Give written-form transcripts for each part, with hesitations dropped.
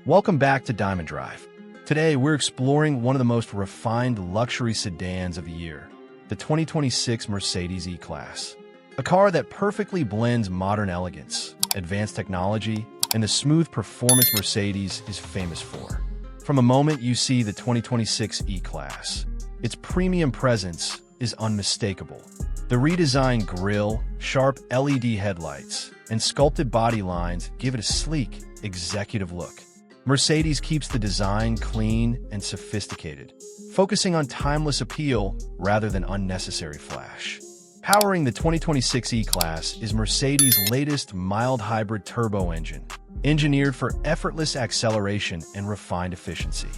Welcome back to Diamond Drive. Today, we're exploring one of the most refined luxury sedans of the year, the 2026 Mercedes E-Class. A car that perfectly blends modern elegance, advanced technology, and the smooth performance Mercedes is famous for. From the moment you see the 2026 E-Class, its premium presence is unmistakable. The redesigned grille, sharp LED headlights, and sculpted body lines give it a sleek, executive look. Mercedes keeps the design clean and sophisticated, focusing on timeless appeal rather than unnecessary flash. Powering the 2026 E-Class is Mercedes' latest mild hybrid turbo engine, engineered for effortless acceleration and refined efficiency.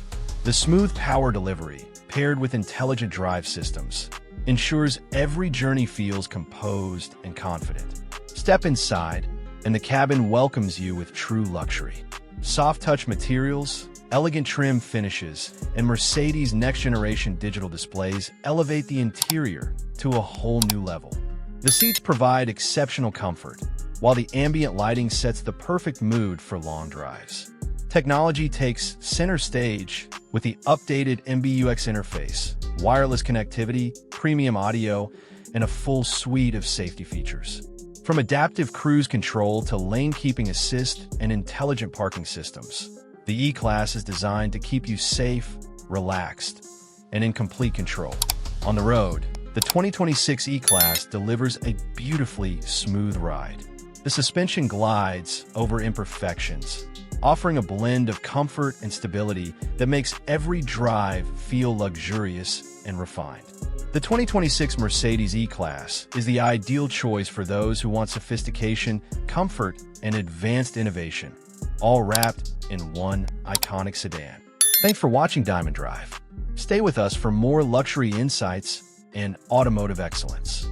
The smooth power delivery, paired with intelligent drive systems, ensures every journey feels composed and confident. Step inside, and the cabin welcomes you with true luxury. Soft-touch materials, elegant trim finishes, and Mercedes' next-generation digital displays elevate the interior to a whole new level. The seats provide exceptional comfort, while the ambient lighting sets the perfect mood for long drives. Technology takes center stage with the updated MBUX interface, wireless connectivity, premium audio, and a full suite of safety features. From adaptive cruise control to lane-keeping assist and intelligent parking systems, the E-Class is designed to keep you safe, relaxed, and in complete control. On the road, the 2026 E-Class delivers a beautifully smooth ride. The suspension glides over imperfections, offering a blend of comfort and stability that makes every drive feel luxurious and refined. The 2026 Mercedes E-Class is the ideal choice for those who want sophistication, comfort, and advanced innovation, all wrapped in one iconic sedan. Thanks for watching Diamond Drive. Stay with us for more luxury insights and automotive excellence.